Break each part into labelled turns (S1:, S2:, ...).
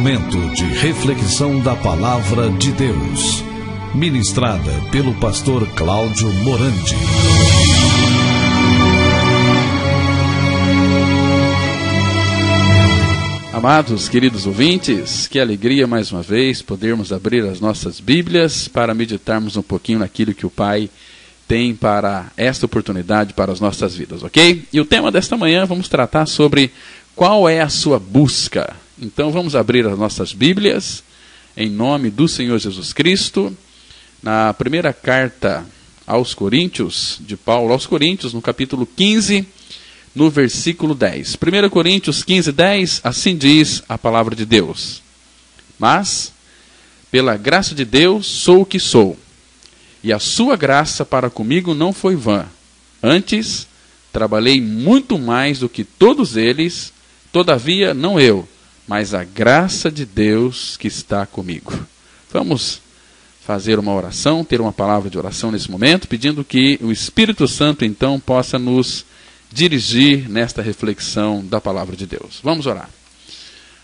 S1: Momento de reflexão da Palavra de Deus, ministrada pelo pastor Cláudio Morandi.
S2: Amados, queridos ouvintes, que alegria mais uma vez podermos abrir as nossas Bíblias para meditarmos um pouquinho naquilo que o Pai tem para esta oportunidade para as nossas vidas, ok? E o tema desta manhã vamos tratar sobre qual é a sua busca. Então vamos abrir as nossas Bíblias em nome do Senhor Jesus Cristo, na primeira carta aos Coríntios, de Paulo aos Coríntios, no capítulo 15, no versículo 10. 1 Coríntios 15, 10, assim diz a palavra de Deus. Mas, pela graça de Deus, sou o que sou, e a sua graça para comigo não foi vã. Antes, trabalhei muito mais do que todos eles, todavia não eu, mas a graça de Deus que está comigo. Vamos fazer uma oração, ter uma palavra de oração nesse momento, pedindo que o Espírito Santo então possa nos dirigir nesta reflexão da palavra de Deus. Vamos orar.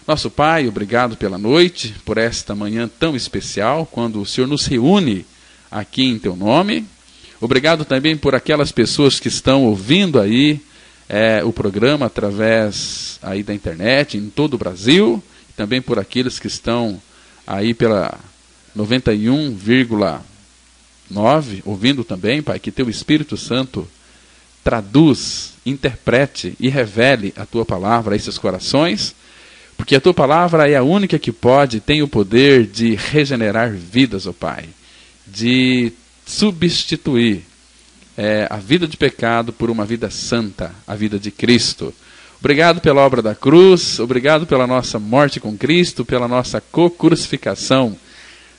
S2: Nosso Pai, obrigado pela noite, por esta manhã tão especial, quando o Senhor nos reúne aqui em Teu nome. Obrigado também por aquelas pessoas que estão ouvindo aí o programa através aí da internet, em todo o Brasil, e também por aqueles que estão aí pela 91,9, ouvindo também, Pai, que Teu Espírito Santo traduz, interprete e revele a Tua palavra a esses corações, porque a Tua palavra é a única que pode, tem o poder de regenerar vidas, ó Pai, de substituir a vida de pecado por uma vida santa, a vida de Cristo. Obrigado pela obra da cruz, obrigado pela nossa morte com Cristo, pela nossa co-crucificação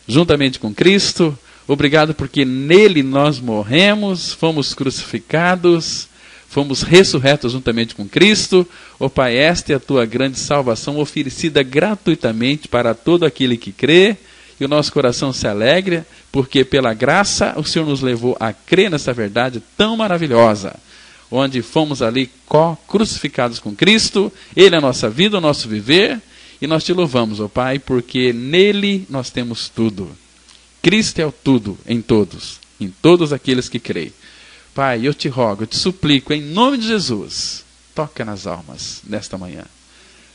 S2: juntamente com Cristo. Obrigado porque nele nós morremos, fomos crucificados, fomos ressurretos juntamente com Cristo. Ó Pai, esta é a Tua grande salvação oferecida gratuitamente para todo aquele que crê. E o nosso coração se alegra, porque pela graça o Senhor nos levou a crer nessa verdade tão maravilhosa, onde fomos ali crucificados com Cristo. Ele é a nossa vida, o nosso viver, e nós Te louvamos, ó Pai, porque nele nós temos tudo. Cristo é o tudo em todos aqueles que creem. Pai, eu Te rogo, eu Te suplico, em nome de Jesus, toca nas almas nesta manhã.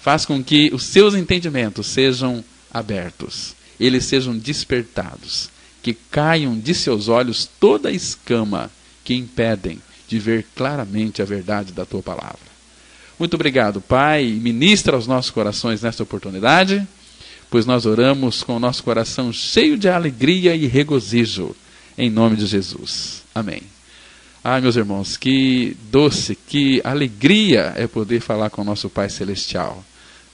S2: Faz com que os seus entendimentos sejam abertos, eles sejam despertados, que caiam de seus olhos toda a escama que impedem de ver claramente a verdade da Tua palavra. Muito obrigado, Pai, ministra aos nossos corações nesta oportunidade, pois nós oramos com o nosso coração cheio de alegria e regozijo, em nome de Jesus. Amém. Meus irmãos, que doce, que alegria é poder falar com o nosso Pai Celestial.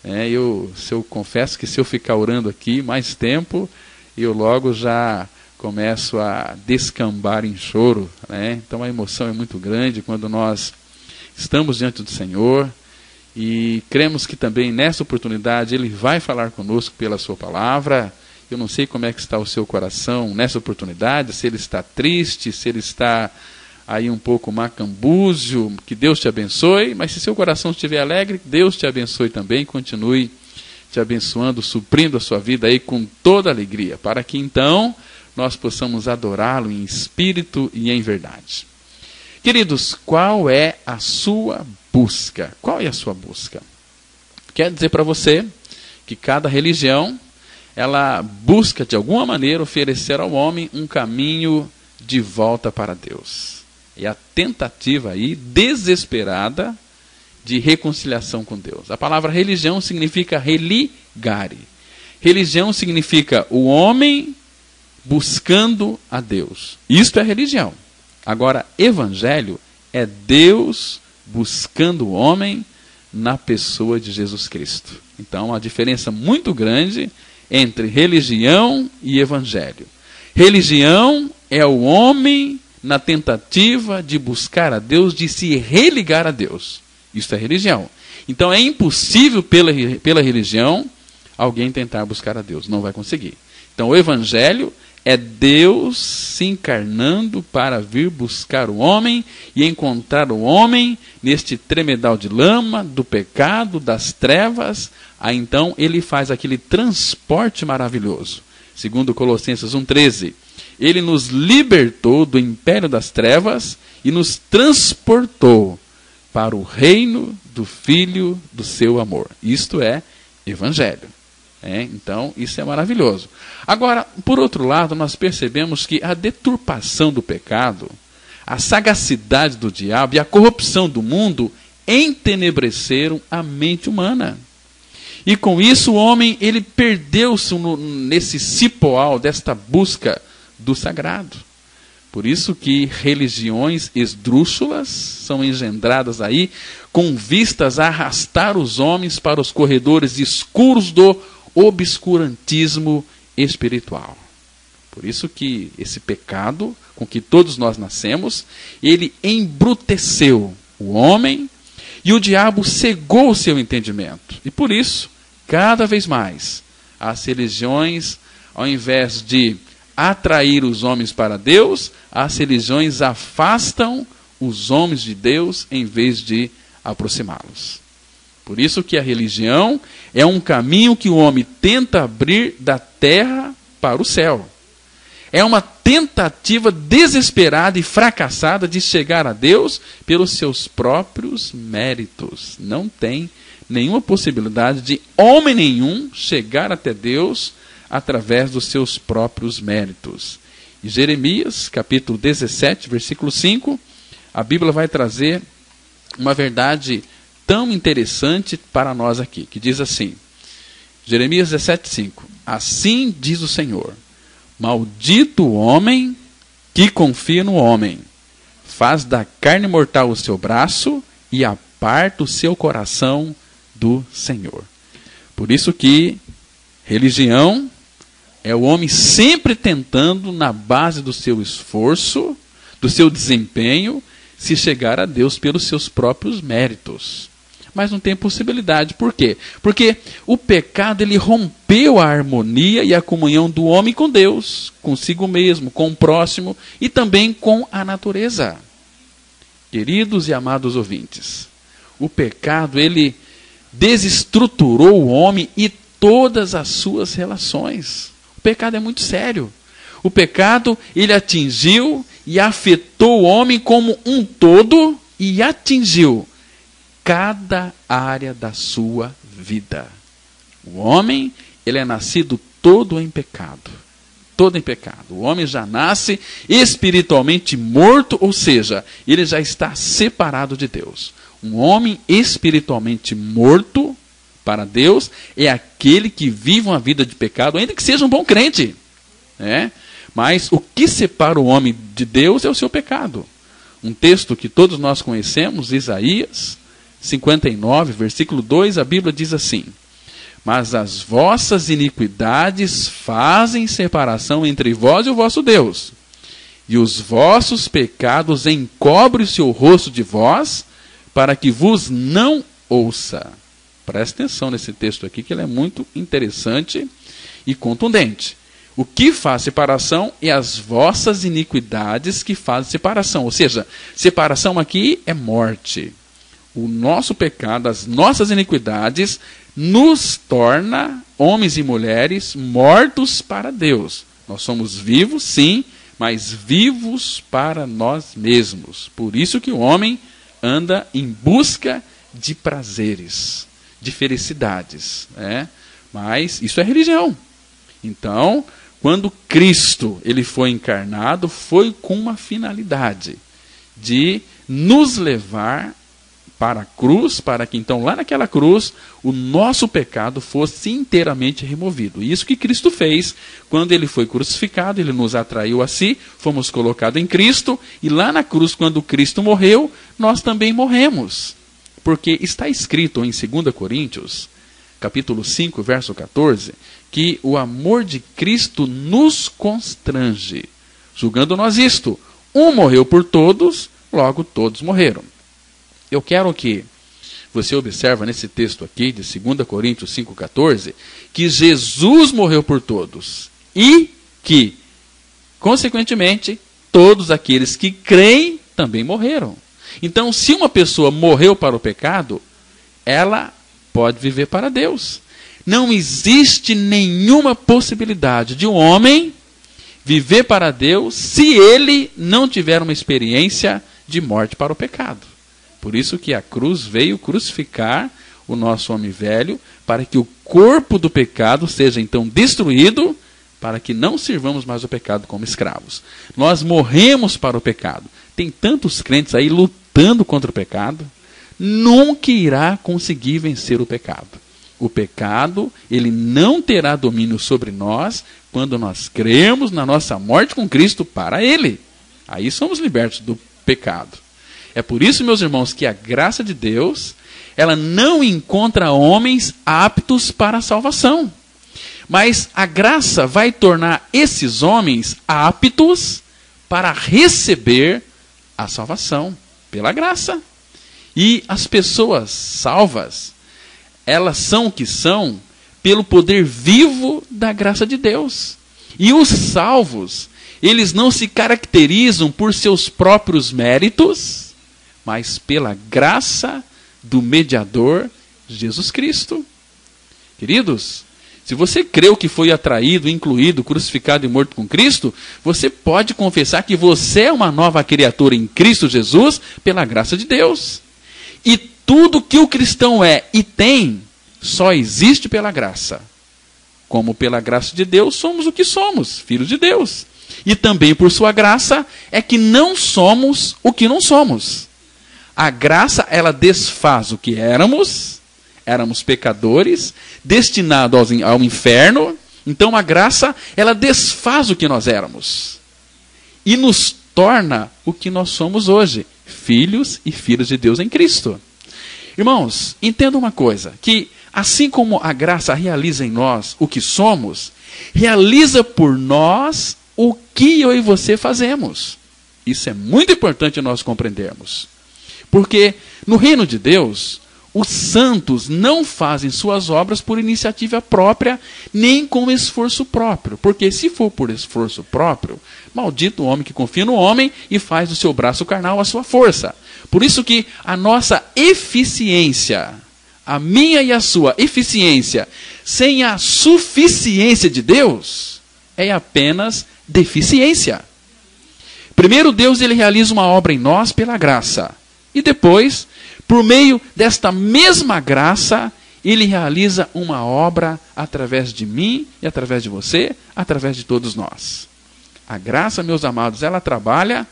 S2: Eu confesso que se eu ficar orando aqui mais tempo, eu logo já começo a descambar em choro, Então a emoção é muito grande quando nós estamos diante do Senhor, e cremos que também nessa oportunidade Ele vai falar conosco pela Sua palavra. Eu não sei como é que está o seu coração nessa oportunidade, se ele está triste, se ele está aí um pouco macambúzio, que Deus te abençoe, mas se seu coração estiver alegre, Deus te abençoe também, continue te abençoando, suprindo a sua vida aí com toda alegria, para que então nós possamos adorá-lo em espírito e em verdade. Queridos, qual é a sua busca? Qual é a sua busca? Quero dizer para você que cada religião, ela busca de alguma maneira oferecer ao homem um caminho de volta para Deus. É a tentativa aí desesperada de reconciliação com Deus. A palavra religião significa religare. Religião significa o homem buscando a Deus. Isto é religião. Agora, evangelho é Deus buscando o homem na pessoa de Jesus Cristo. Então, uma diferença muito grande entre religião e evangelho. Religião é o homem na tentativa de buscar a Deus, de se religar a Deus. Isso é religião. Então é impossível pela religião alguém tentar buscar a Deus. Não vai conseguir. Então o evangelho é Deus se encarnando para vir buscar o homem e encontrar o homem neste tremedal de lama, do pecado, das trevas. Aí então ele faz aquele transporte maravilhoso. Segundo Colossenses 1,13, ele nos libertou do império das trevas e nos transportou para o reino do Filho do seu amor. Isto é Evangelho. Então, isso é maravilhoso. Agora, por outro lado, nós percebemos que a deturpação do pecado, a sagacidade do diabo e a corrupção do mundo entenebreceram a mente humana. E com isso o homem ele perdeu-se nesse cipoal desta busca do sagrado. Por isso que religiões esdrúxulas são engendradas aí com vistas a arrastar os homens para os corredores escuros do obscurantismo espiritual. Por isso que esse pecado com que todos nós nascemos, ele embruteceu o homem e o diabo cegou o seu entendimento. E por isso, cada vez mais, as religiões, ao invés de atrair os homens para Deus, as religiões afastam os homens de Deus em vez de aproximá-los. Por isso que a religião é um caminho que o homem tenta abrir da terra para o céu. É uma tentativa desesperada e fracassada de chegar a Deus pelos seus próprios méritos. Não tem nenhuma possibilidade de homem nenhum chegar até Deus através dos seus próprios méritos. Em Jeremias, capítulo 17, versículo 5, a Bíblia vai trazer uma verdade tão interessante para nós aqui, que diz assim, Jeremias 17,5, assim diz o Senhor, maldito o homem que confia no homem, faz da carne mortal o seu braço e aparta o seu coração do Senhor. Por isso que religião é o homem sempre tentando, na base do seu esforço, do seu desempenho, se chegar a Deus pelos seus próprios méritos. Mas não tem possibilidade. Por quê? Porque o pecado ele rompeu a harmonia e a comunhão do homem com Deus, consigo mesmo, com o próximo e também com a natureza. Queridos e amados ouvintes, o pecado ele desestruturou o homem e todas as suas relações. O pecado é muito sério. O pecado ele atingiu e afetou o homem como um todo e atingiu cada área da sua vida. O homem, ele é nascido todo em pecado. Todo em pecado. O homem já nasce espiritualmente morto, ou seja, ele já está separado de Deus. Um homem espiritualmente morto para Deus é aquele que vive uma vida de pecado, ainda que seja um bom crente. Mas o que separa o homem de Deus é o seu pecado. Um texto que todos nós conhecemos, Isaías 59, versículo 2, a Bíblia diz assim, mas as vossas iniquidades fazem separação entre vós e o vosso Deus, e os vossos pecados encobrem o seu rosto de vós, para que vos não ouça. Presta atenção nesse texto aqui, que ele é muito interessante e contundente. O que faz separação é as vossas iniquidades que fazem separação. Ou seja, separação aqui é morte. O nosso pecado, as nossas iniquidades, nos torna, homens e mulheres, mortos para Deus. Nós somos vivos, sim, mas vivos para nós mesmos. Por isso que o homem anda em busca de prazeres, de felicidades. Mas isso é religião. Então, quando Cristo ele foi encarnado, foi com uma finalidade de nos levar para a cruz, para que então lá naquela cruz o nosso pecado fosse inteiramente removido. Isso que Cristo fez quando ele foi crucificado, ele nos atraiu a si, fomos colocados em Cristo, e lá na cruz, quando Cristo morreu, nós também morremos. Porque está escrito em 2 Coríntios, capítulo 5, verso 14, que o amor de Cristo nos constrange, julgando nós isto, um morreu por todos, logo todos morreram. Eu quero que você observe nesse texto aqui, de 2 Coríntios 5,14, que Jesus morreu por todos e que Consequentemente, todos aqueles que creem também morreram. Então, se uma pessoa morreu para o pecado, ela pode viver para Deus. Não existe nenhuma possibilidade de um homem viver para Deus se ele não tiver uma experiência de morte para o pecado. Por isso que a cruz veio crucificar o nosso homem velho, para que o corpo do pecado seja então destruído, para que não sirvamos mais o pecado como escravos. Nós morremos para o pecado. Tem tantos crentes aí lutando contra o pecado, nunca irá conseguir vencer o pecado. O pecado, ele não terá domínio sobre nós quando nós cremos na nossa morte com Cristo para ele. Aí somos libertos do pecado. É por isso, meus irmãos, que a graça de Deus, ela não encontra homens aptos para a salvação. Mas a graça vai tornar esses homens aptos para receber a salvação pela graça. E as pessoas salvas, elas são o que são pelo poder vivo da graça de Deus. E os salvos, eles não se caracterizam por seus próprios méritos, mas pela graça do mediador Jesus Cristo. Queridos, se você creu que foi atraído, incluído, crucificado e morto com Cristo, você pode confessar que você é uma nova criatura em Cristo Jesus pela graça de Deus. E tudo que o cristão é e tem, só existe pela graça. Como pela graça de Deus, somos o que somos, filhos de Deus. E também por sua graça é que não somos o que não somos. A graça, ela desfaz o que éramos pecadores, destinados ao inferno. Então a graça, ela desfaz o que nós éramos. E nos torna o que nós somos hoje, filhos e filhas de Deus em Cristo. Irmãos, entenda uma coisa, que assim como a graça realiza em nós o que somos, realiza por nós o que eu e você fazemos. Isso é muito importante nós compreendermos. Porque no reino de Deus, os santos não fazem suas obras por iniciativa própria, nem com esforço próprio. Porque se for por esforço próprio, maldito o homem que confia no homem e faz do seu braço carnal a sua força. Por isso que a nossa eficiência, a minha e a sua eficiência, sem a suficiência de Deus, é apenas deficiência. Primeiro, Deus ele realiza uma obra em nós pela graça. E depois, por meio desta mesma graça, ele realiza uma obra através de mim e através de você, através de todos nós. A graça, meus amados, ela trabalha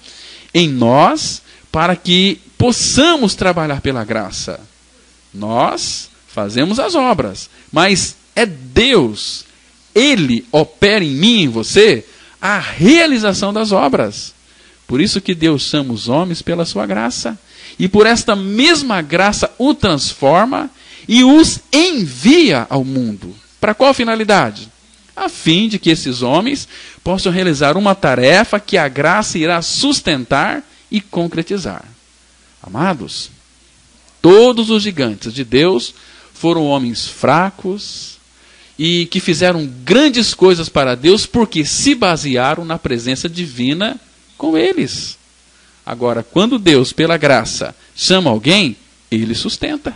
S2: em nós para que possamos trabalhar pela graça. Nós fazemos as obras, mas é Deus, ele opera em mim e em você a realização das obras. Por isso que Deus chama os homens pela sua graça. E por esta mesma graça o transforma e os envia ao mundo. Para qual finalidade? A fim de que esses homens possam realizar uma tarefa que a graça irá sustentar e concretizar. Amados, todos os gigantes de Deus foram homens fracos e que fizeram grandes coisas para Deus porque se basearam na presença divina com eles. Agora, quando Deus, pela graça, chama alguém, ele sustenta.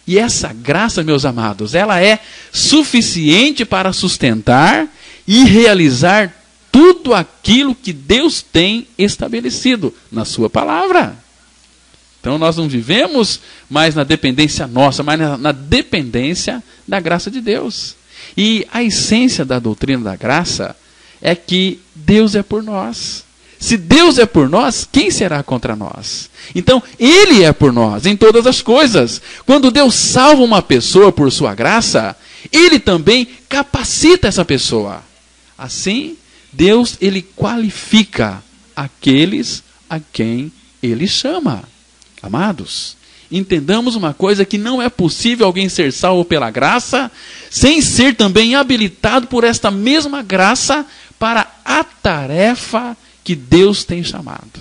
S2: E essa graça, meus amados, ela é suficiente para sustentar e realizar tudo aquilo que Deus tem estabelecido na sua palavra. Então, nós não vivemos mais na dependência nossa, mas na dependência da graça de Deus. E a essência da doutrina da graça é que Deus é por nós. Se Deus é por nós, quem será contra nós? Então, ele é por nós em todas as coisas. Quando Deus salva uma pessoa por sua graça, ele também capacita essa pessoa. Assim, Deus ele qualifica aqueles a quem ele chama. Amados, entendamos uma coisa, que não é possível alguém ser salvo pela graça sem ser também habilitado por esta mesma graça para a tarefa que Deus tem chamado.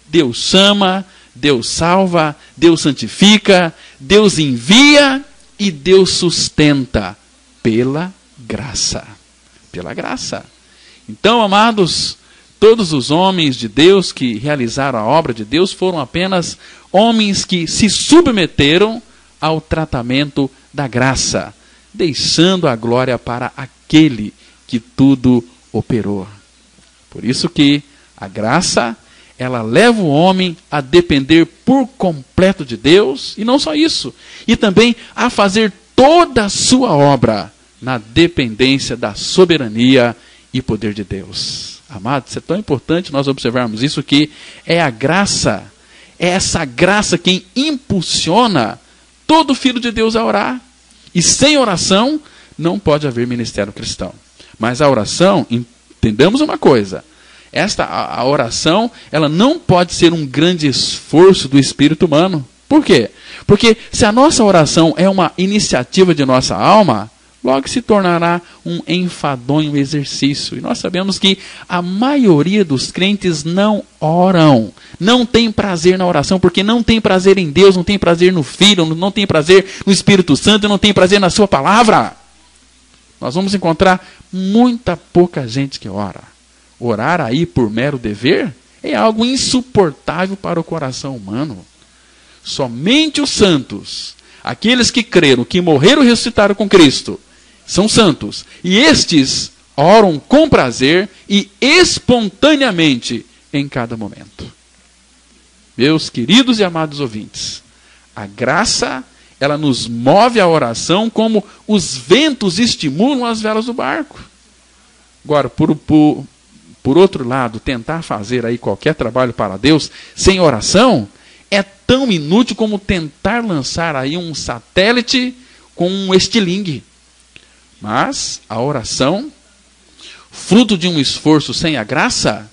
S2: Deus chama, Deus salva, Deus santifica, Deus envia e Deus sustenta pela graça. Pela graça. Então, amados, Todos os homens de Deus que realizaram a obra de Deus foram apenas homens que se submeteram ao tratamento da graça, deixando a glória para aquele que tudo operou. Por isso que a graça, ela leva o homem a depender por completo de Deus, e não só isso, e também a fazer toda a sua obra na dependência da soberania e poder de Deus. Amados, isso é tão importante nós observarmos isso, que é a graça, é essa graça quem impulsiona todo filho de Deus a orar. E sem oração não pode haver ministério cristão. Mas a oração, entendamos uma coisa, a oração, ela não pode ser um grande esforço do espírito humano. Por quê? Porque se a nossa oração é uma iniciativa de nossa alma, logo se tornará um enfadonho exercício. E nós sabemos que a maioria dos crentes não oram, não tem prazer na oração, porque não tem prazer em Deus, não tem prazer no Filho, não tem prazer no Espírito Santo, não tem prazer na sua palavra. Nós vamos encontrar muita pouca gente que ora. Orar aí por mero dever é algo insuportável para o coração humano. Somente os santos, aqueles que creram, que morreram e ressuscitaram com Cristo, são santos. E estes oram com prazer e espontaneamente em cada momento. Meus queridos e amados ouvintes, a graça, ela nos move à oração como os ventos estimulam as velas do barco. Agora, por outro lado, tentar fazer aí qualquer trabalho para Deus sem oração é tão inútil como tentar lançar aí um satélite com um estilingue. Mas a oração, fruto de um esforço sem a graça,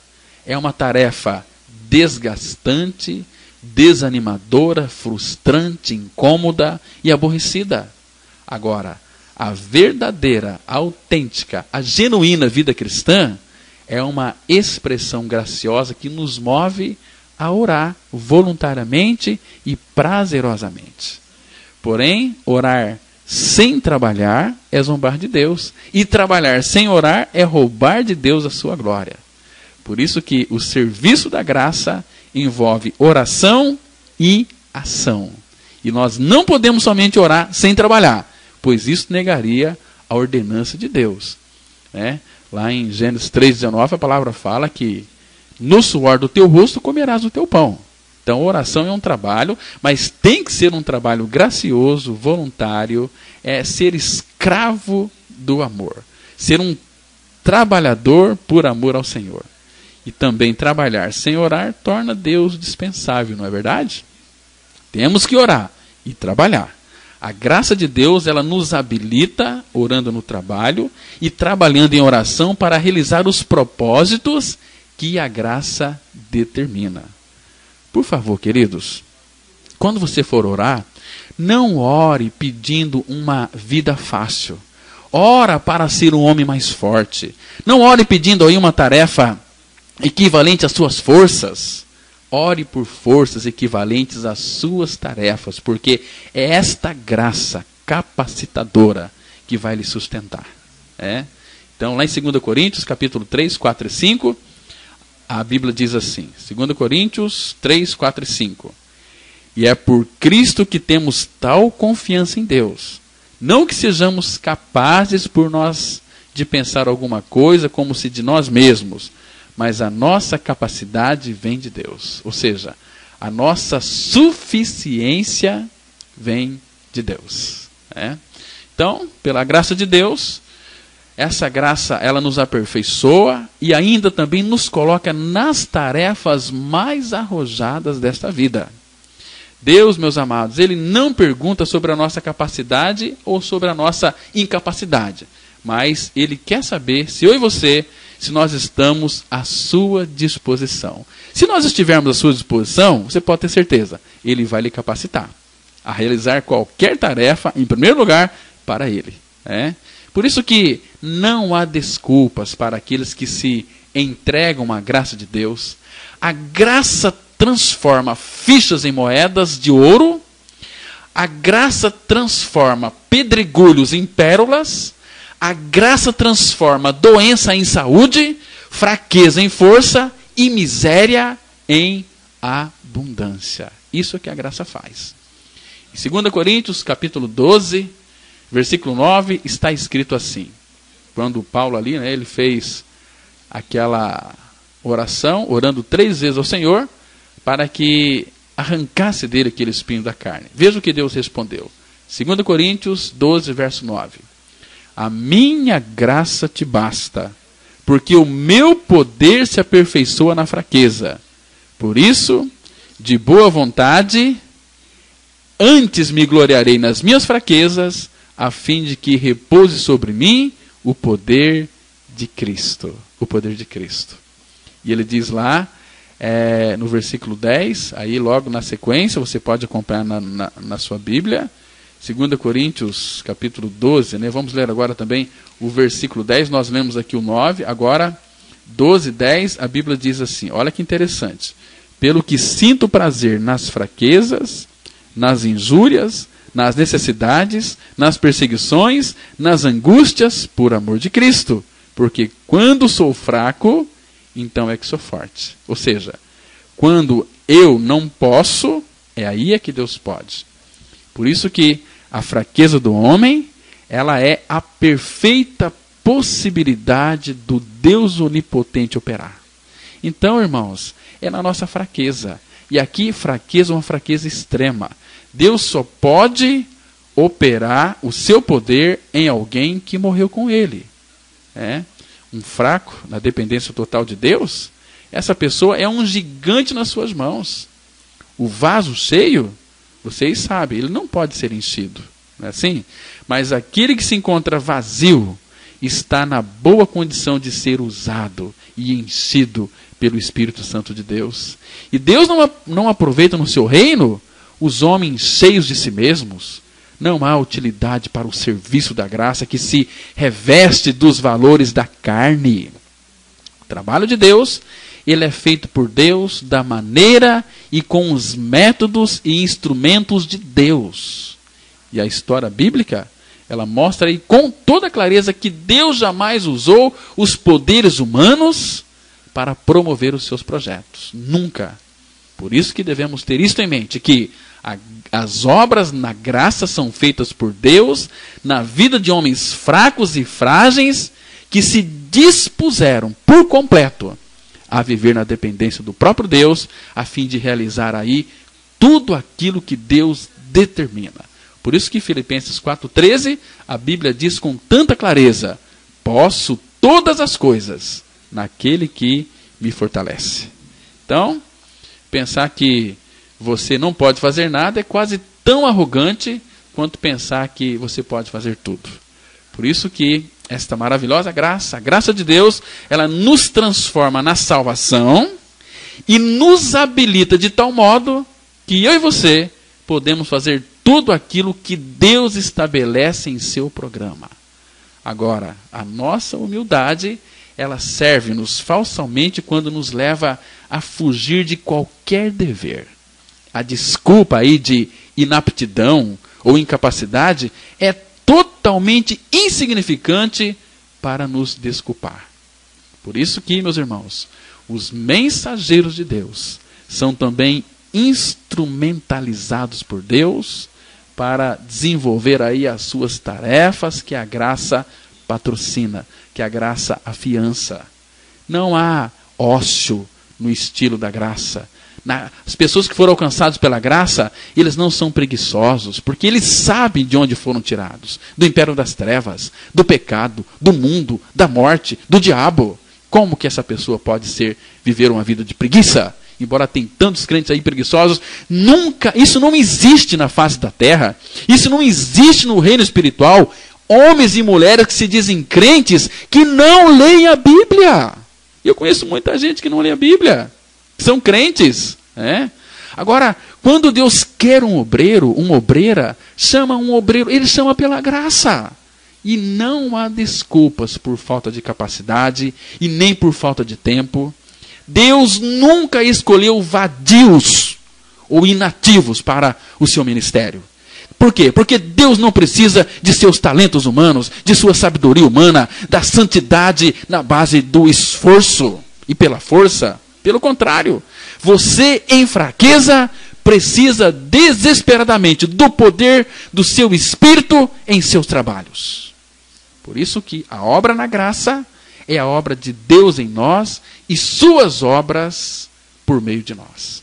S2: é uma tarefa desgastante, desanimadora, frustrante, incômoda e aborrecida. Agora, a verdadeira, a autêntica, a genuína vida cristã é uma expressão graciosa que nos move a orar voluntariamente e prazerosamente. Porém, orar sem trabalhar é zombar de Deus. E trabalhar sem orar é roubar de Deus a sua glória. Por isso que o serviço da graça envolve oração e ação. E nós não podemos somente orar sem trabalhar, pois isso negaria a ordenança de Deus. Lá em Gênesis 3,19 a palavra fala que no suor do teu rosto comerás o teu pão. Então, oração é um trabalho, mas tem que ser um trabalho gracioso, voluntário, ser escravo do amor. Ser um trabalhador por amor ao Senhor. E também trabalhar sem orar torna Deus dispensável, não é verdade? Temos que orar e trabalhar. A graça de Deus, ela nos habilita, orando no trabalho, e trabalhando em oração para realizar os propósitos que a graça determina. Por favor, queridos, quando você for orar, não ore pedindo uma vida fácil. Ora para ser um homem mais forte. Não ore pedindo aí uma tarefa equivalente às suas forças. Ore por forças equivalentes às suas tarefas, porque é esta graça capacitadora que vai lhe sustentar. Então, lá em 2 Coríntios, capítulo 3, 4 e 5, a Bíblia diz assim, 2 Coríntios 3, 4 e 5. E é por Cristo que temos tal confiança em Deus. Não que sejamos capazes por nós de pensar alguma coisa como se de nós mesmos, mas a nossa capacidade vem de Deus. Ou seja, a nossa suficiência vem de Deus. Então, pela graça de Deus, essa graça, ela nos aperfeiçoa e ainda também nos coloca nas tarefas mais arrojadas desta vida. Deus, meus amados, Ele não pergunta sobre a nossa capacidade ou sobre a nossa incapacidade, mas Ele quer saber se eu e você, se nós estamos à sua disposição. Se nós estivermos à sua disposição, você pode ter certeza, Ele vai lhe capacitar a realizar qualquer tarefa, em primeiro lugar, para Ele. Por isso que não há desculpas para aqueles que se entregam à graça de Deus. A graça transforma fichas em moedas de ouro. A graça transforma pedregulhos em pérolas. A graça transforma doença em saúde, fraqueza em força e miséria em abundância. Isso é que a graça faz. Em 2 Coríntios, capítulo 12, versículo 9, está escrito assim. Quando Paulo ali, né, ele fez aquela oração, orando 3 vezes ao Senhor, para que arrancasse dele aquele espinho da carne. Veja o que Deus respondeu. 2 Coríntios 12, verso 9. A minha graça te basta, porque o meu poder se aperfeiçoa na fraqueza. Por isso, de boa vontade, antes me gloriarei nas minhas fraquezas, a fim de que repouse sobre mim o poder de Cristo. O poder de Cristo. E ele diz lá, no versículo 10, aí logo na sequência, você pode acompanhar na sua Bíblia, 2 Coríntios, capítulo 12, né? Vamos ler agora também o versículo 10, nós lemos aqui o 9, agora 12, 10, a Bíblia diz assim, olha que interessante. Pelo que sinto prazer nas fraquezas, nas injúrias, nas necessidades, nas perseguições, nas angústias, por amor de Cristo. Porque quando sou fraco, então é que sou forte. Ou seja, quando eu não posso, é aí que Deus pode. Por isso que a fraqueza do homem, ela é a perfeita possibilidade do Deus onipotente operar. Então, irmãos, é na nossa fraqueza. E aqui, fraqueza é uma fraqueza extrema. Deus só pode operar o seu poder em alguém que morreu com ele. Um fraco, na dependência total de Deus, essa pessoa é um gigante nas suas mãos. O vaso cheio, vocês sabem, ele não pode ser enchido. Não é assim? Mas aquele que se encontra vazio está na boa condição de ser usado e enchido pelo Espírito Santo de Deus. E Deus não aproveita no seu reino os homens cheios de si mesmos. Não há utilidade para o serviço da graça que se reveste dos valores da carne. O trabalho de Deus, ele é feito por Deus da maneira e com os métodos e instrumentos de Deus. E a história bíblica, ela mostra aí com toda clareza que Deus jamais usou os poderes humanos para promover os seus projetos. Nunca. Por isso que devemos ter isto em mente, que as obras na graça são feitas por Deus na vida de homens fracos e frágeis que se dispuseram por completo a viver na dependência do próprio Deus, a fim de realizar aí tudo aquilo que Deus determina. Por isso que Filipenses 4,13, a Bíblia diz com tanta clareza: posso todas as coisas naquele que me fortalece. Então, pensar que você não pode fazer nada é quase tão arrogante quanto pensar que você pode fazer tudo. Por isso que esta maravilhosa graça, a graça de Deus, ela nos transforma na salvação e nos habilita de tal modo que eu e você podemos fazer tudo aquilo que Deus estabelece em seu programa. Agora, a nossa humildade, ela serve-nos falsamente quando nos leva a fugir de qualquer dever. A desculpa aí de inaptidão ou incapacidade é totalmente insignificante para nos desculpar. Por isso que, meus irmãos, os mensageiros de Deus são também instrumentalizados por Deus para desenvolver aí as suas tarefas que a graça patrocina, que a graça afiança. Não há ócio no estilo da graça. As pessoas que foram alcançadas pela graça, eles não são preguiçosos, porque eles sabem de onde foram tirados. Do império das trevas, do pecado, do mundo, da morte, do diabo. Como que essa pessoa pode viver uma vida de preguiça? Embora tenha tantos crentes aí preguiçosos, isso não existe na face da terra. Isso não existe no reino espiritual. Homens e mulheres que se dizem crentes, que não leem a Bíblia. Eu conheço muita gente que não lê a Bíblia. São crentes. Agora, quando Deus quer um obreiro, uma obreira, chama um obreiro, ele chama pela graça. E não há desculpas por falta de capacidade e nem por falta de tempo. Deus nunca escolheu vadios ou inativos para o seu ministério. Por quê? Porque Deus não precisa de seus talentos humanos, de sua sabedoria humana, da santidade na base do esforço e pela força. Pelo contrário, você em fraqueza precisa desesperadamente do poder do seu Espírito em seus trabalhos. Por isso que a obra na graça é a obra de Deus em nós e suas obras por meio de nós.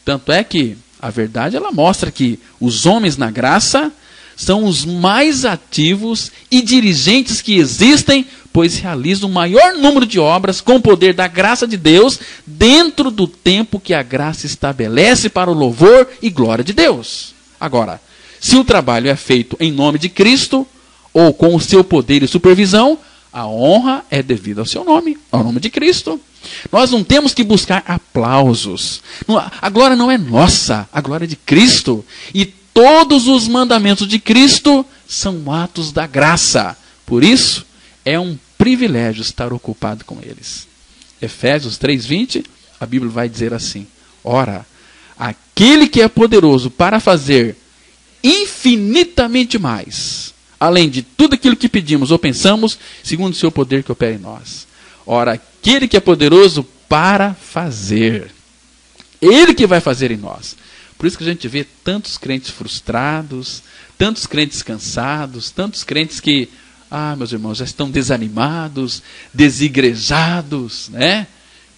S2: Tanto é que a verdade ela mostra que os homens na graça são os mais ativos e dirigentes que existem, pois realizam o maior número de obras com o poder da graça de Deus dentro do tempo que a graça estabelece para o louvor e glória de Deus. Agora, se o trabalho é feito em nome de Cristo ou com o seu poder e supervisão, a honra é devida ao seu nome, ao nome de Cristo. Nós não temos que buscar aplausos. A glória não é nossa, a glória é de Cristo. E todos os mandamentos de Cristo são atos da graça. Por isso, é um privilégio estar ocupado com eles. Efésios 3:20, a Bíblia vai dizer assim: ora, aquele que é poderoso para fazer infinitamente mais, além de tudo aquilo que pedimos ou pensamos, segundo o seu poder que opera em nós. Ora, aquele que é poderoso para fazer. Ele que vai fazer em nós. Por isso que a gente vê tantos crentes frustrados, tantos crentes cansados, tantos crentes que, meus irmãos, já estão desanimados, desigrejados, né?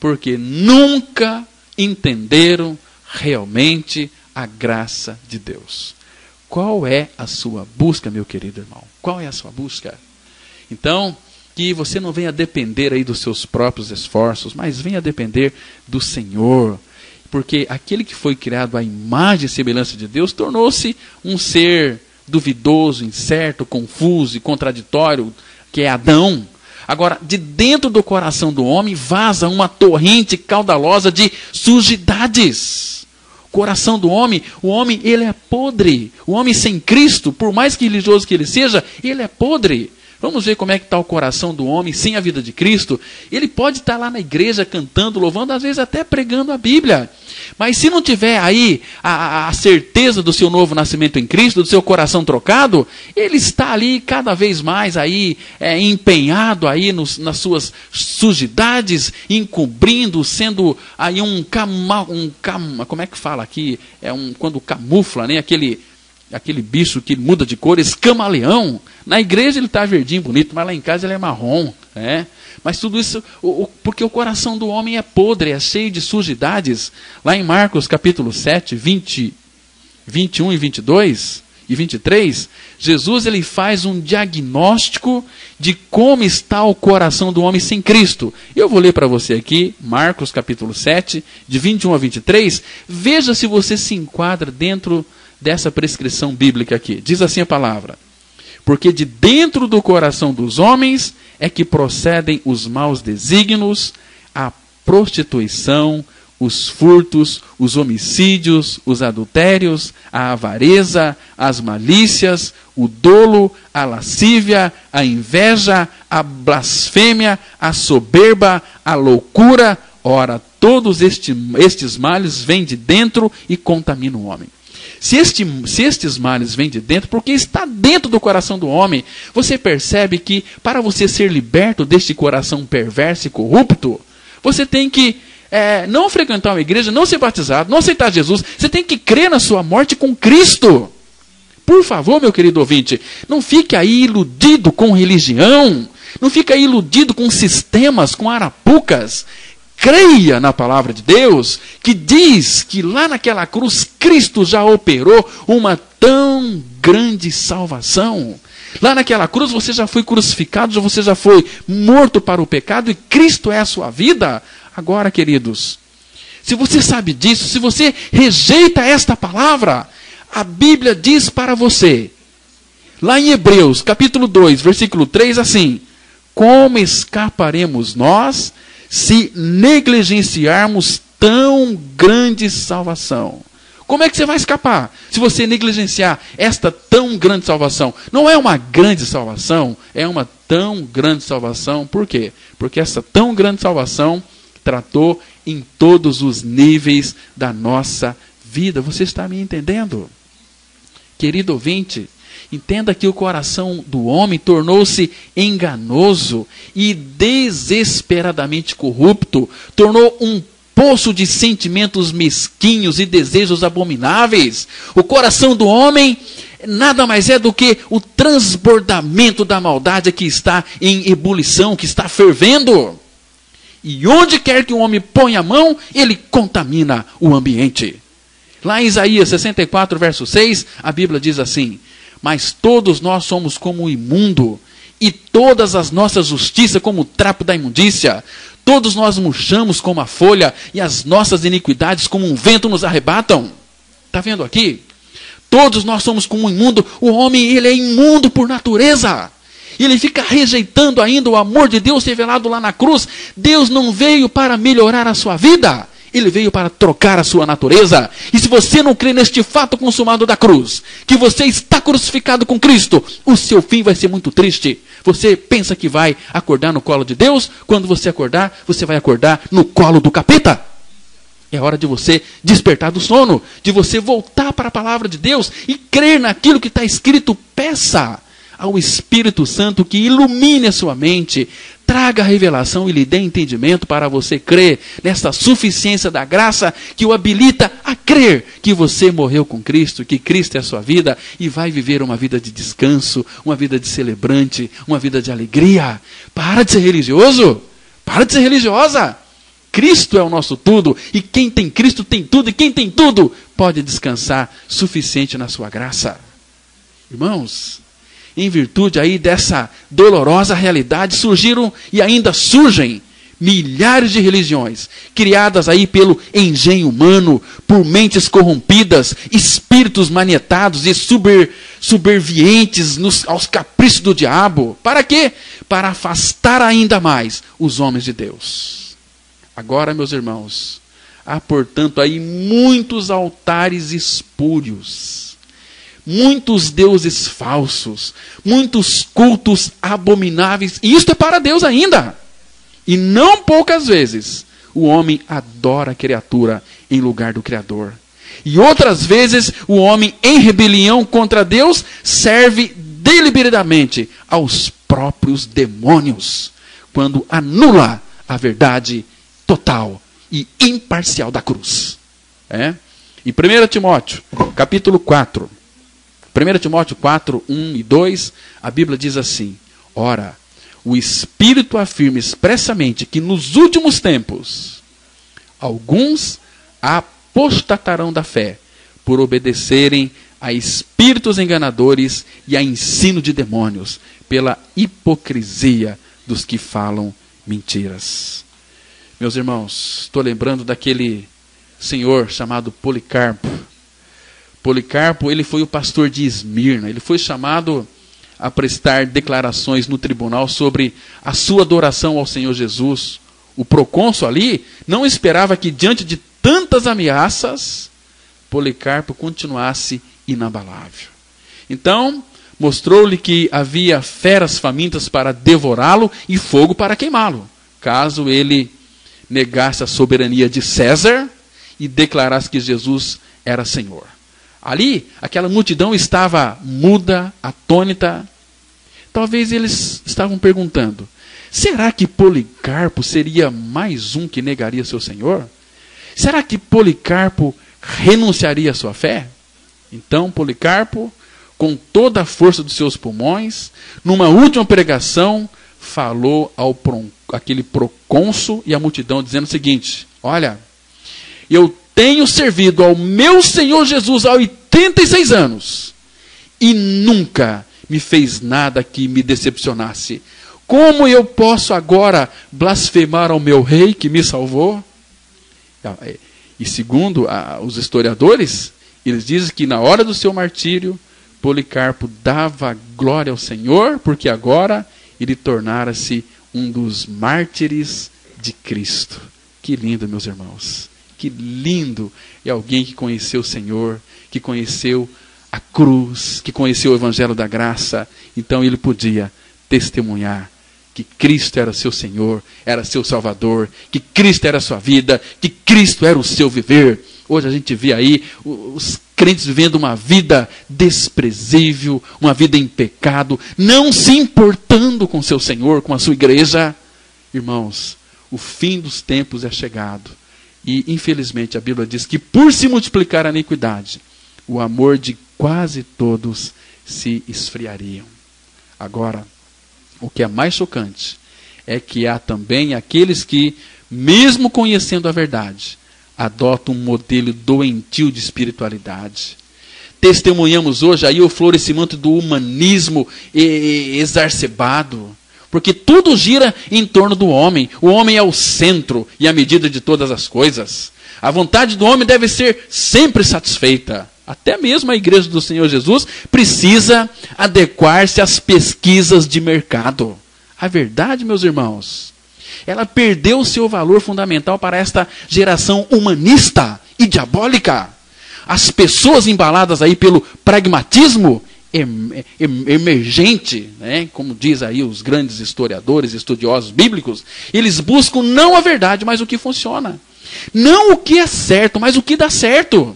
S2: Porque nunca entenderam realmente a graça de Deus. Qual é a sua busca, meu querido irmão? Qual é a sua busca? Então, que você não venha depender aí dos seus próprios esforços, mas venha depender do Senhor. Porque aquele que foi criado à imagem e semelhança de Deus tornou-se um ser duvidoso, incerto, confuso e contraditório, que é Adão. Agora, de dentro do coração do homem vaza uma torrente caudalosa de sujidades. Coração do homem, o homem ele é podre. O homem sem Cristo, por mais que religioso que ele seja, ele é podre. Vamos ver como é que está o coração do homem sem a vida de Cristo. Ele pode estar lá na igreja cantando, louvando, às vezes até pregando a Bíblia. Mas se não tiver aí a certeza do seu novo nascimento em Cristo, do seu coração trocado, ele está ali cada vez mais aí empenhado aí nas suas sujidades, encobrindo, sendo aí como é que fala aqui? Quando camufla, né? Aquele bicho que muda de cor, esse camaleão. Na igreja ele está verdinho, bonito, mas lá em casa ele é marrom. Né? Mas tudo isso, porque o coração do homem é podre, é cheio de sujidades. Lá em Marcos capítulo 7, 21 e 22 e 23, Jesus ele faz um diagnóstico de como está o coração do homem sem Cristo. Eu vou ler para você aqui, Marcos capítulo 7, de 21 a 23. Veja se você se enquadra dentro dessa prescrição bíblica aqui. Diz assim a palavra: porque de dentro do coração dos homens é que procedem os maus desígnios, a prostituição, os furtos, os homicídios, os adultérios, a avareza, as malícias, o dolo, a lascívia, a inveja, a blasfêmia, a soberba, a loucura. Ora, todos estes males vêm de dentro e contaminam o homem. Se estes males vêm de dentro, porque está dentro do coração do homem, você percebe que para você ser liberto deste coração perverso e corrupto, você tem que não frequentar uma igreja, não ser batizado, não aceitar Jesus. Você tem que crer na sua morte com Cristo. Por favor, meu querido ouvinte, não fique aí iludido com religião, não fique aí iludido com sistemas, com arapucas. Creia na palavra de Deus, que diz que lá naquela cruz Cristo já operou uma tão grande salvação. Lá naquela cruz você já foi crucificado, você já foi morto para o pecado e Cristo é a sua vida. Agora, queridos, se você sabe disso, se você rejeita esta palavra, a Bíblia diz para você, lá em Hebreus capítulo 2, versículo 3, assim: como escaparemos nós se negligenciarmos tão grande salvação? Como é que você vai escapar se você negligenciar esta tão grande salvação? Não é uma grande salvação, é uma tão grande salvação. Por quê? Porque essa tão grande salvação tratou em todos os níveis da nossa vida. Você está me entendendo? Querido ouvinte, entenda que o coração do homem tornou-se enganoso e desesperadamente corrupto, tornou um poço de sentimentos mesquinhos e desejos abomináveis. O coração do homem nada mais é do que o transbordamento da maldade que está em ebulição, que está fervendo. E onde quer que o homem ponha a mão, ele contamina o ambiente. Lá em Isaías 64, verso 6, a Bíblia diz assim: mas todos nós somos como o imundo, e todas as nossas justiças como o trapo da imundícia. Todos nós murchamos como a folha, e as nossas iniquidades como um vento nos arrebatam. Está vendo aqui? Todos nós somos como um imundo. O homem, ele é imundo por natureza. Ele fica rejeitando ainda o amor de Deus revelado lá na cruz. Deus não veio para melhorar a sua vida. Ele veio para trocar a sua natureza. E se você não crê neste fato consumado da cruz, que você está crucificado com Cristo, o seu fim vai ser muito triste. Você pensa que vai acordar no colo de Deus? Quando você acordar, você vai acordar no colo do capeta. É hora de você despertar do sono, de você voltar para a palavra de Deus e crer naquilo que está escrito. Peça ao Espírito Santo que ilumine a sua mente, traga a revelação e lhe dê entendimento para você crer nesta suficiência da graça que o habilita a crer que você morreu com Cristo, que Cristo é a sua vida e vai viver uma vida de descanso, uma vida de celebrante, uma vida de alegria. Para de ser religioso, para de ser religiosa. Cristo é o nosso tudo, e quem tem Cristo tem tudo, e quem tem tudo pode descansar suficiente na sua graça. Irmãos, em virtude aí dessa dolorosa realidade, surgiram e ainda surgem milhares de religiões, criadas aí pelo engenho humano, por mentes corrompidas, espíritos manietados e subservientes aos caprichos do diabo. Para quê? Para afastar ainda mais os homens de Deus. Agora, meus irmãos, há, portanto, aí muitos altares espúrios, muitos deuses falsos, muitos cultos abomináveis, e isto é para Deus ainda. E não poucas vezes o homem adora a criatura em lugar do Criador. E outras vezes o homem, em rebelião contra Deus, serve deliberadamente aos próprios demônios, quando anula a verdade total e imparcial da cruz. Em 1 Timóteo, capítulo 4, 1 Timóteo 4, 1 e 2, a Bíblia diz assim: ora, o Espírito afirma expressamente que nos últimos tempos alguns apostatarão da fé, por obedecerem a espíritos enganadores e a ensino de demônios, pela hipocrisia dos que falam mentiras. Meus irmãos, estou lembrando daquele senhor chamado Policarpo. Policarpo, ele foi o pastor de Esmirna. Ele foi chamado a prestar declarações no tribunal sobre a sua adoração ao Senhor Jesus. O procônsul ali não esperava que, diante de tantas ameaças, Policarpo continuasse inabalável. Então, mostrou-lhe que havia feras famintas para devorá-lo e fogo para queimá-lo, caso ele negasse a soberania de César e declarasse que Jesus era Senhor. Ali, aquela multidão estava muda, atônita. Talvez eles estavam perguntando: será que Policarpo seria mais um que negaria seu Senhor? Será que Policarpo renunciaria à sua fé? Então Policarpo, com toda a força dos seus pulmões, numa última pregação, falou aquele procônsul e a multidão, dizendo o seguinte: olha, eu tenho servido ao meu Senhor Jesus há 86 anos e nunca me fez nada que me decepcionasse. Como eu posso agora blasfemar ao meu rei que me salvou? E segundo os historiadores, eles dizem que na hora do seu martírio, Policarpo dava glória ao Senhor, porque agora ele tornara-se um dos mártires de Cristo. Que lindo, meus irmãos. Que lindo é alguém que conheceu o Senhor, que conheceu a cruz, que conheceu o Evangelho da Graça. Então ele podia testemunhar que Cristo era seu Senhor, era seu Salvador, que Cristo era a sua vida, que Cristo era o seu viver. Hoje a gente vê aí os crentes vivendo uma vida desprezível, uma vida em pecado, não se importando com seu Senhor, com a sua igreja. Irmãos, o fim dos tempos é chegado. E, infelizmente, a Bíblia diz que por se multiplicar a iniquidade, o amor de quase todos se esfriariam. Agora, o que é mais chocante é que há também aqueles que, mesmo conhecendo a verdade, adotam um modelo doentio de espiritualidade. Testemunhamos hoje aí o florescimento do humanismo exacerbado, porque tudo gira em torno do homem. O homem é o centro e a medida de todas as coisas. A vontade do homem deve ser sempre satisfeita. Até mesmo a igreja do Senhor Jesus precisa adequar-se às pesquisas de mercado. A verdade, meus irmãos, ela perdeu o seu valor fundamental para esta geração humanista e diabólica. As pessoas embaladas aí pelo pragmatismo emergente, né? Como diz aí os grandes historiadores, estudiosos bíblicos, eles buscam não a verdade, mas o que funciona. Não o que é certo, mas o que dá certo.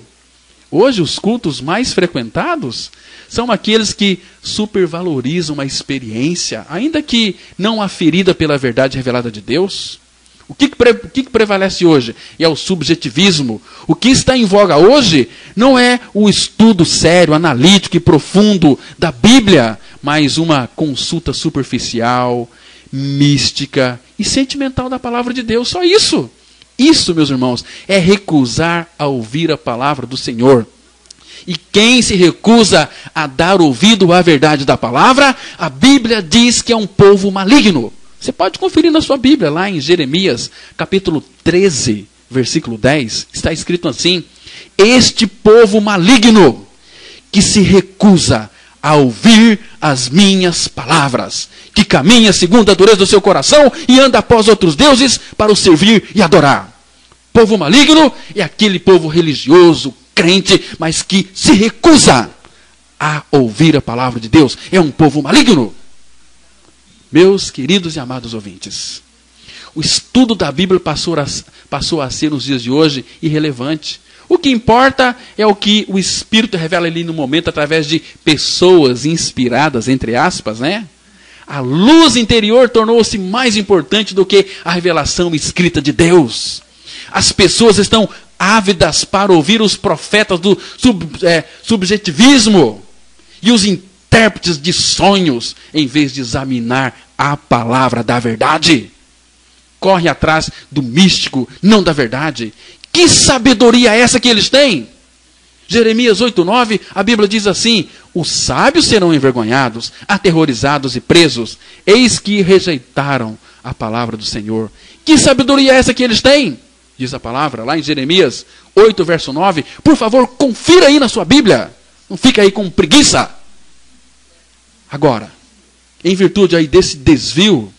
S2: Hoje os cultos mais frequentados são aqueles que supervalorizam a experiência, ainda que não aferida pela verdade revelada de Deus. O que prevalece hoje? É o subjetivismo. O que está em voga hoje não é o estudo sério, analítico e profundo da Bíblia, mas uma consulta superficial, mística e sentimental da palavra de Deus. Só isso. Isso, meus irmãos, é recusar a ouvir a palavra do Senhor. E quem se recusa a dar ouvido à verdade da palavra, a Bíblia diz que é um povo maligno. Você pode conferir na sua Bíblia, lá em Jeremias, capítulo 13, versículo 10, está escrito assim: este povo maligno que se recusa a ouvir as minhas palavras, que caminha segundo a dureza do seu coração e anda após outros deuses para os servir e adorar. Povo maligno é aquele povo religioso, crente, mas que se recusa a ouvir a palavra de Deus. É um povo maligno. Meus queridos e amados ouvintes, o estudo da Bíblia passou a ser nos dias de hoje irrelevante. O que importa é o que o Espírito revela ali no momento através de pessoas inspiradas, entre aspas, né? A luz interior tornou-se mais importante do que a revelação escrita de Deus. As pessoas estão ávidas para ouvir os profetas do subjetivismo e os intérpretes de sonhos, em vez de examinar a palavra da verdade. Corre atrás do místico, não da verdade. Que sabedoria é essa que eles têm? Jeremias 8:9, a Bíblia diz assim: os sábios serão envergonhados, aterrorizados e presos, eis que rejeitaram a palavra do Senhor. Que sabedoria é essa que eles têm? Diz a palavra lá em Jeremias 8, verso 9. Por favor, confira aí na sua Bíblia. Não fica aí com preguiça. Agora, em virtude aí desse desvio,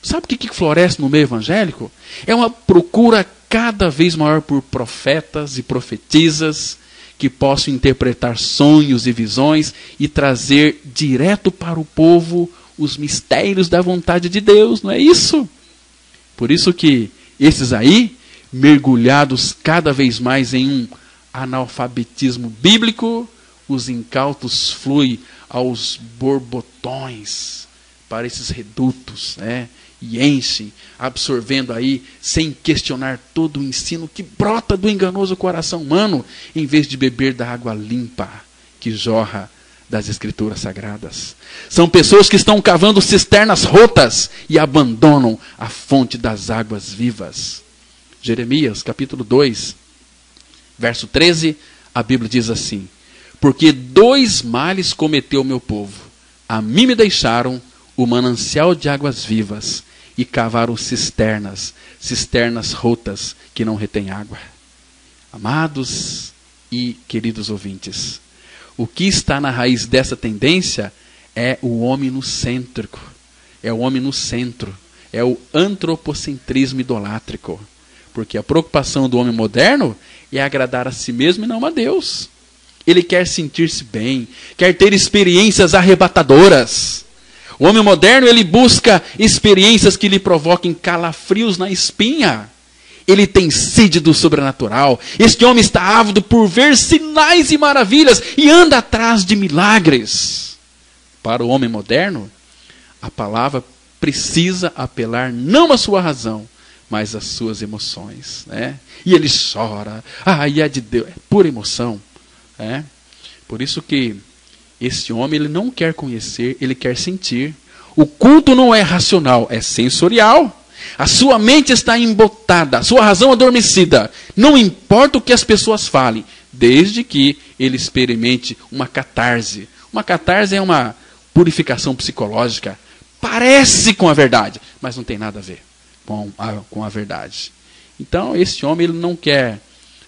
S2: sabe o que floresce no meio evangélico? É uma procura cada vez maior por profetas e profetisas que possam interpretar sonhos e visões e trazer direto para o povo os mistérios da vontade de Deus, não é isso? Por isso que esses aí, mergulhados cada vez mais em um analfabetismo bíblico, os incautos fluem aos borbotões para esses redutos, né? E enchem, absorvendo aí, sem questionar todo o ensino que brota do enganoso coração humano, em vez de beber da água limpa que jorra das Escrituras Sagradas. São pessoas que estão cavando cisternas rotas e abandonam a fonte das águas vivas. Jeremias, capítulo 2, verso 13, a Bíblia diz assim: porque 2 males cometeu o meu povo. A mim me deixaram o manancial de águas vivas e cavaram cisternas rotas que não retêm água. Amados e queridos ouvintes, o que está na raiz dessa tendência é o homem no cêntrico, é o homem no centro, é o antropocentrismo idolátrico. Porque a preocupação do homem moderno é agradar a si mesmo e não a Deus. Ele quer sentir-se bem, quer ter experiências arrebatadoras. O homem moderno, ele busca experiências que lhe provoquem calafrios na espinha. ele tem sede do sobrenatural. Este homem está ávido por ver sinais e maravilhas e anda atrás de milagres. Para o homem moderno, a palavra precisa apelar não à sua razão, mas às suas emoções, né? E ele chora, e é de Deus, é pura emoção, né? Por isso que esse homem, ele não quer conhecer, ele quer sentir. O culto não é racional, é sensorial. A sua mente está embotada, a sua razão adormecida. Não importa o que as pessoas falem, desde que ele experimente uma catarse. Uma catarse é uma purificação psicológica. Parece com a verdade, mas não tem nada a ver com a verdade. Então, esse homem, ele não quer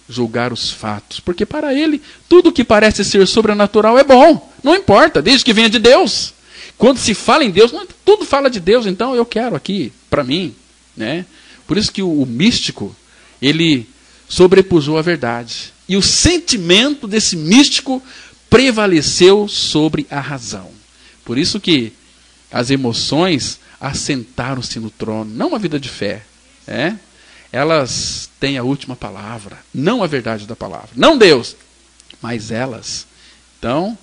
S2: julgar os fatos, porque para ele, tudo que parece ser sobrenatural é bom. Não importa, desde que venha de Deus. Quando se fala em Deus, tudo fala de Deus, então eu quero aqui, para mim, né? Por isso que o místico, ele sobrepujou a verdade. E o sentimento desse místico prevaleceu sobre a razão. Por isso que as emoções assentaram-se no trono, não a vida de fé, né? Elas têm a última palavra, não a verdade da palavra, não Deus, mas elas. Então,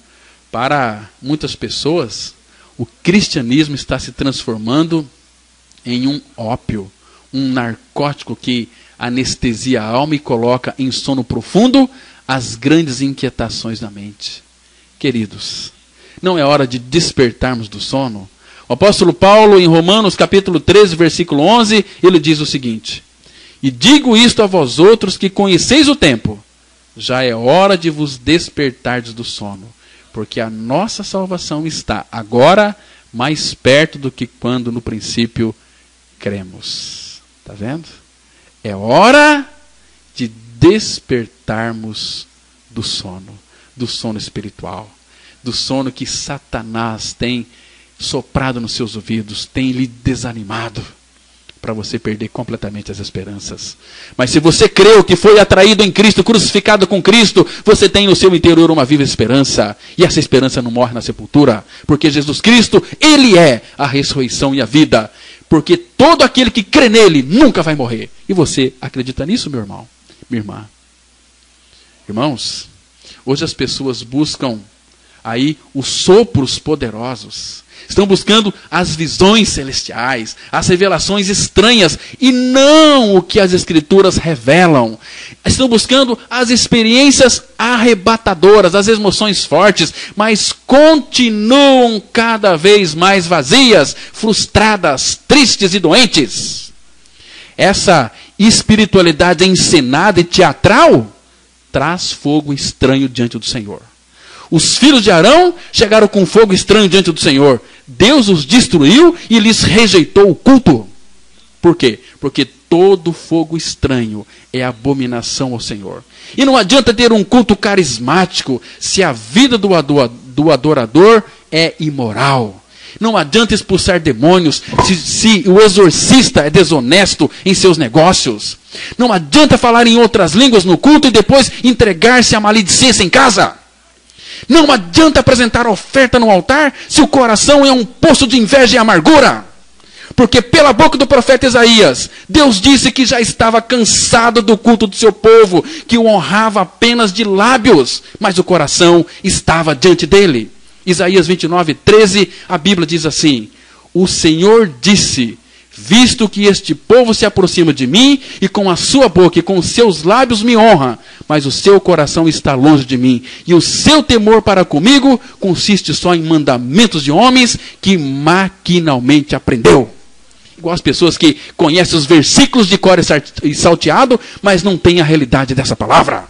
S2: para muitas pessoas, o cristianismo está se transformando em um ópio, um narcótico que anestesia a alma e coloca em sono profundo as grandes inquietações da mente. Queridos, não é hora de despertarmos do sono? O apóstolo Paulo, em Romanos capítulo 13, versículo 11, ele diz o seguinte: e digo isto a vós outros que conheceis o tempo, já é hora de vos despertardes do sono, porque a nossa salvação está agora mais perto do que quando no princípio cremos. Está vendo? É hora de despertarmos do sono espiritual, do sono que Satanás tem soprado nos seus ouvidos, tem lhe desanimado, para você perder completamente as esperanças. Mas se você creu que foi atraído em Cristo, crucificado com Cristo, você tem no seu interior uma viva esperança. E essa esperança não morre na sepultura, porque Jesus Cristo, Ele é a ressurreição e a vida. Porque todo aquele que crê nele nunca vai morrer. E você acredita nisso, meu irmão? Minha irmã? Irmãos, hoje as pessoas buscam aí os sopros poderosos. Estão buscando as visões celestiais, as revelações estranhas, e não o que as Escrituras revelam. Estão buscando as experiências arrebatadoras, as emoções fortes, mas continuam cada vez mais vazias, frustradas, tristes e doentes. Essa espiritualidade encenada e teatral traz fogo estranho diante do Senhor. Os filhos de Arão chegaram com fogo estranho diante do Senhor. Deus os destruiu e lhes rejeitou o culto. Por quê? Porque todo fogo estranho é abominação ao Senhor. E não adianta ter um culto carismático se a vida do adorador é imoral. Não adianta expulsar demônios se o exorcista é desonesto em seus negócios. Não adianta falar em outras línguas no culto e depois entregar-se à maledicência em casa. Não adianta apresentar oferta no altar se o coração é um poço de inveja e amargura. Porque pela boca do profeta Isaías, Deus disse que já estava cansado do culto do seu povo, que o honrava apenas de lábios, mas o coração estava diante dele. Isaías 29, 13, a Bíblia diz assim: o Senhor disse: visto que este povo se aproxima de mim, e com a sua boca e com os seus lábios me honra, mas o seu coração está longe de mim, e o seu temor para comigo consiste só em mandamentos de homens que maquinalmente aprendeu. Igual as pessoas que conhecem os versículos de cor e salteado, mas não têm a realidade dessa palavra.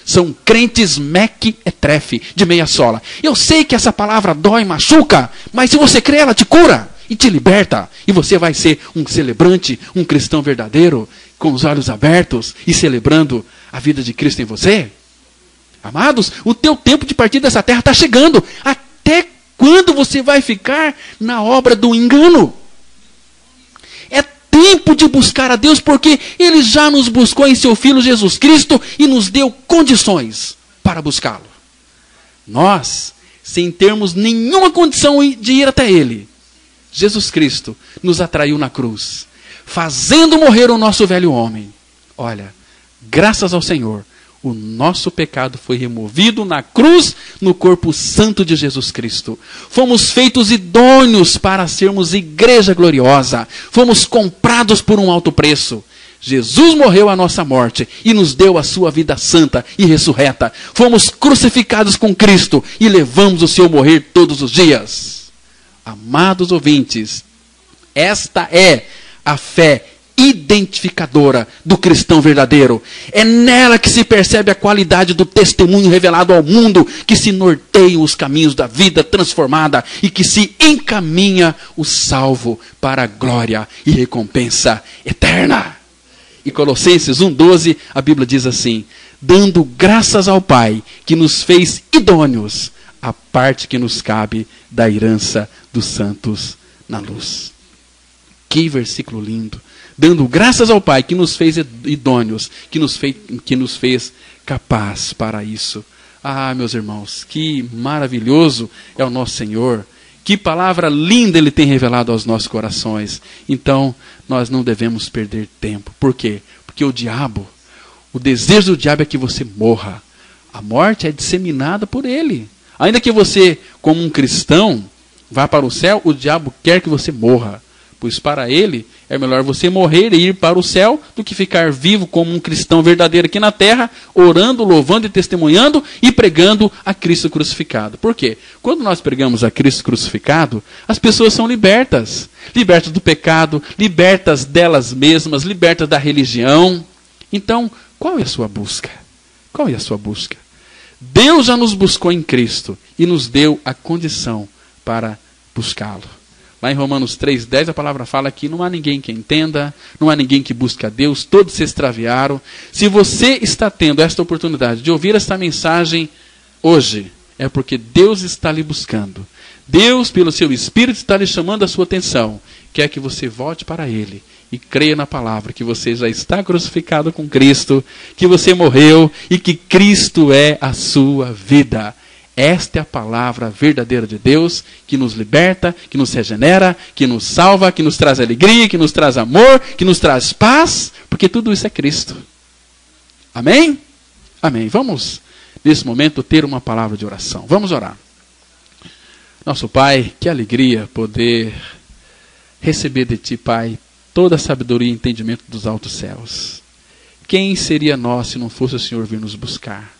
S2: São crentes mequetrefe, de meia sola. Eu sei que essa palavra dói, machuca, mas se você crê, ela te cura e te liberta. E você vai ser um celebrante, um cristão verdadeiro, com os olhos abertos e celebrando a vida de Cristo em você. Amados, o teu tempo de partir dessa terra está chegando. Até quando você vai ficar na obra do engano? É tempo de buscar a Deus, porque Ele já nos buscou em seu Filho Jesus Cristo e nos deu condições para buscá-lo. Nós, sem termos nenhuma condição de ir até Ele, Jesus Cristo nos atraiu na cruz, fazendo morrer o nosso velho homem. olha, graças ao Senhor, o nosso pecado foi removido na cruz, no corpo santo de Jesus Cristo. Fomos feitos idôneos para sermos igreja gloriosa. Fomos comprados por um alto preço. Jesus morreu a nossa morte e nos deu a sua vida santa e ressurreta. Fomos crucificados com Cristo e levamos o seu morrer todos os dias. Amados ouvintes, esta é a fé identificadora do cristão verdadeiro. É nela que se percebe a qualidade do testemunho revelado ao mundo, que se norteiam os caminhos da vida transformada e que se encaminha o salvo para a glória e recompensa eterna. E Colossenses 1,12, a Bíblia diz assim: dando graças ao Pai que nos fez idôneos a parte que nos cabe da herança dos santos na luz. Que versículo lindo! Dando graças ao Pai que nos fez idôneos, que nos fez capaz para isso. Ah, meus irmãos, que maravilhoso é o nosso Senhor. Que palavra linda Ele tem revelado aos nossos corações. Então, nós não devemos perder tempo. Por quê? Porque o desejo do diabo é que você morra. A morte é disseminada por ele. Ainda que você, como um cristão, vá para o céu, o diabo quer que você morra. Pois para ele é melhor você morrer e ir para o céu do que ficar vivo como um cristão verdadeiro aqui na terra, orando, louvando e testemunhando e pregando a Cristo crucificado. Por quê? Quando nós pregamos a Cristo crucificado, as pessoas são libertas. Libertas do pecado, libertas delas mesmas, libertas da religião. Então, qual é a sua busca? Qual é a sua busca? Deus já nos buscou em Cristo e nos deu a condição para buscá-lo. Lá em Romanos 3,10 a palavra fala que não há ninguém que entenda, não há ninguém que busque a Deus, todos se extraviaram. Se você está tendo esta oportunidade de ouvir esta mensagem hoje, é porque Deus está lhe buscando. Deus, pelo seu Espírito, está lhe chamando a sua atenção. Quer que você volte para Ele e creia na palavra, que você já está crucificado com Cristo, que você morreu e que Cristo é a sua vida. Esta é a palavra verdadeira de Deus, que nos liberta, que nos regenera, que nos salva, que nos traz alegria, que nos traz amor, que nos traz paz, porque tudo isso é Cristo. Amém? Amém. Vamos, nesse momento, ter uma palavra de oração. Vamos orar. Nosso Pai, que alegria poder receber de Ti, Pai, toda a sabedoria e entendimento dos altos céus. Quem seria nós se não fosse o Senhor vir nos buscar?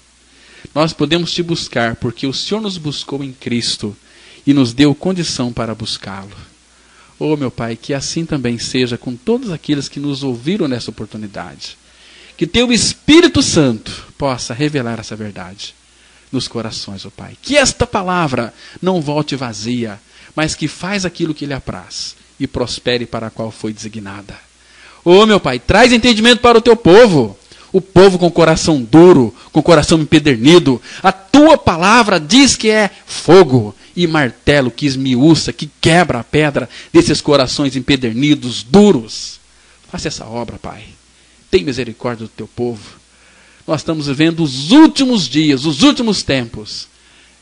S2: Nós podemos Te buscar porque o Senhor nos buscou em Cristo e nos deu condição para buscá-lo. Oh, meu Pai, que assim também seja com todos aqueles que nos ouviram nessa oportunidade. Que Teu Espírito Santo possa revelar essa verdade nos corações, oh Pai. Que esta palavra não volte vazia, mas que faz aquilo que lhe apraz e prospere para a qual foi designada. Oh, meu Pai, traz entendimento para o Teu povo. O povo com coração duro, com coração empedernido. A Tua palavra diz que é fogo e martelo que esmiuça, que quebra a pedra desses corações empedernidos, duros. Faça essa obra, Pai. Tem misericórdia do Teu povo. Nós estamos vivendo os últimos dias, os últimos tempos.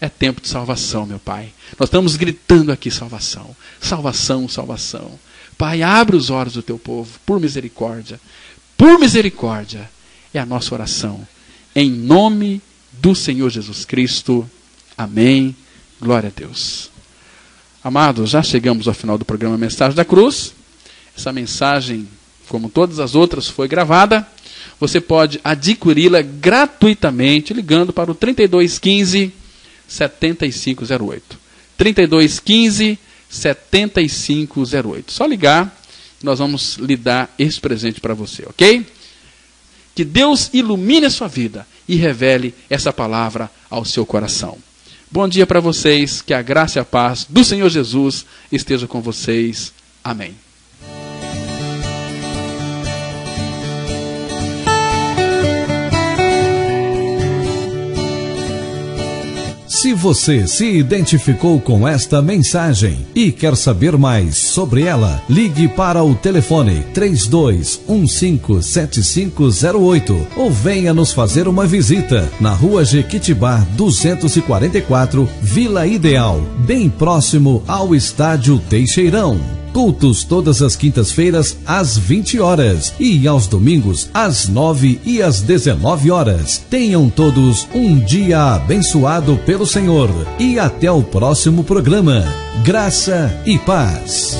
S2: É tempo de salvação, meu Pai. Nós estamos gritando aqui salvação. Salvação, salvação. Pai, abre os olhos do Teu povo, por misericórdia. Por misericórdia. É a nossa oração. Em nome do Senhor Jesus Cristo. Amém. Glória a Deus. Amados, já chegamos ao final do programa Mensagem da Cruz. Essa mensagem, como todas as outras, foi gravada. Você pode adquiri-la gratuitamente ligando para o 3215-7508. 3215-7508. Só ligar, nós vamos lhe dar esse presente para você, ok? Que Deus ilumine a sua vida e revele essa palavra ao seu coração. Bom dia para vocês, que a graça e a paz do Senhor Jesus esteja com vocês. Amém.
S1: Se você se identificou com esta mensagem e quer saber mais sobre ela, ligue para o telefone 3215-7508 ou venha nos fazer uma visita na Rua Jequitibá 244, Vila Ideal, bem próximo ao Estádio Teixeirão. Cultos todas as quintas-feiras às 20 horas e aos domingos às 9 e às 19 horas. Tenham todos um dia abençoado pelo Senhor e até o próximo programa. Graça e paz.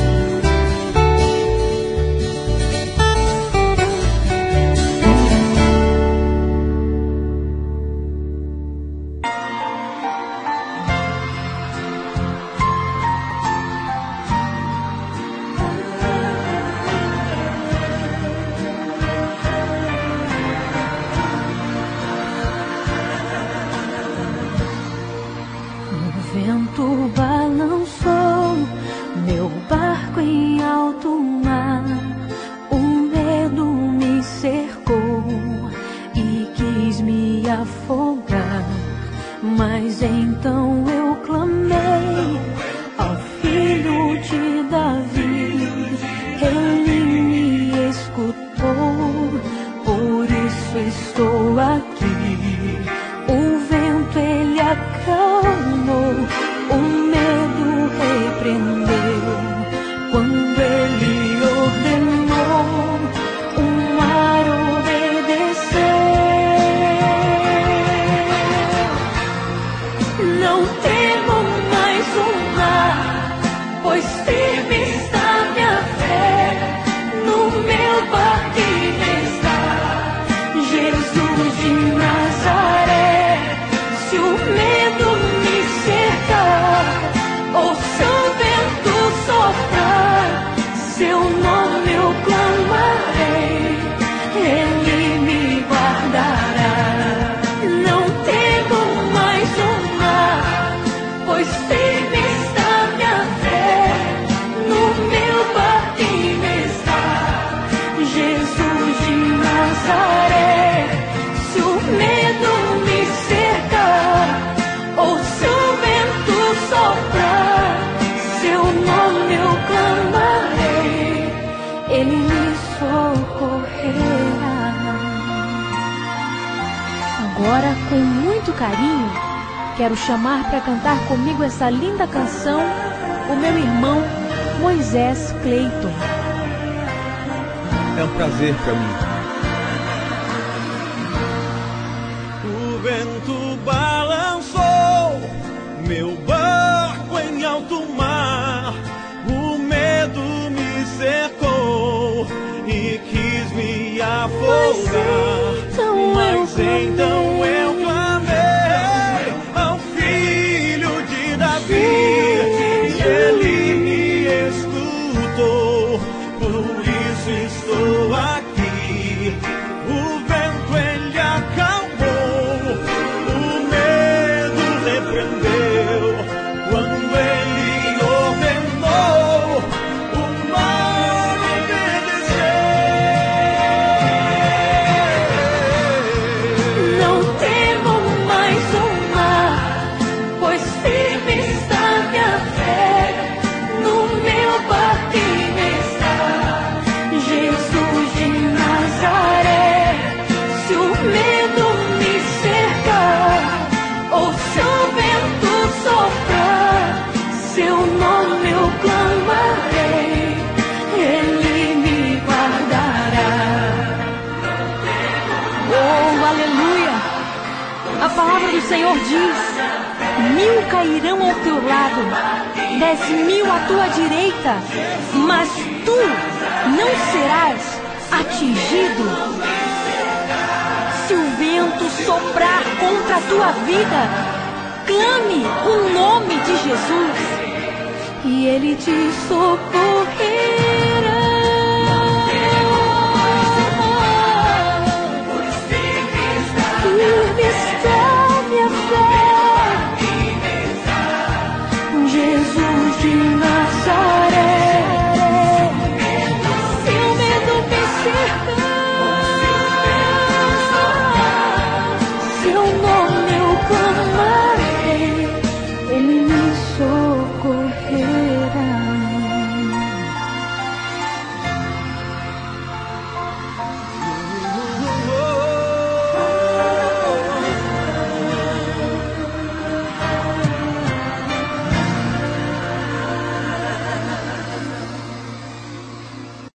S3: Agora, com muito carinho, quero chamar para cantar comigo essa linda canção o meu irmão Moisés Cleiton.
S4: É um prazer para mim.
S5: O vento balançou meu barco em alto mar, o medo me cercou e quis me afogar. Mas então eu clamei ao filho de Davi e ele me escutou. Por isso estou aqui. O vento ele acalmou, o medo repreendeu. Quando ele ordenou, o mar obedeceu. Não temo mais o mar, pois firme está minha fé. No meu barquinho está Jesus de Nazaré. Se o medo me cercar, ou se o vento soprar, seu nome eu clamarei, ele me guardará.
S3: Oh, aleluia! A palavra do Senhor diz: 1000 cairão ao teu lado, 10.000 à tua direita, mas tu não serás atingido. Se o vento soprar contra a tua vida, clame o nome de Jesus e ele te socorrerá.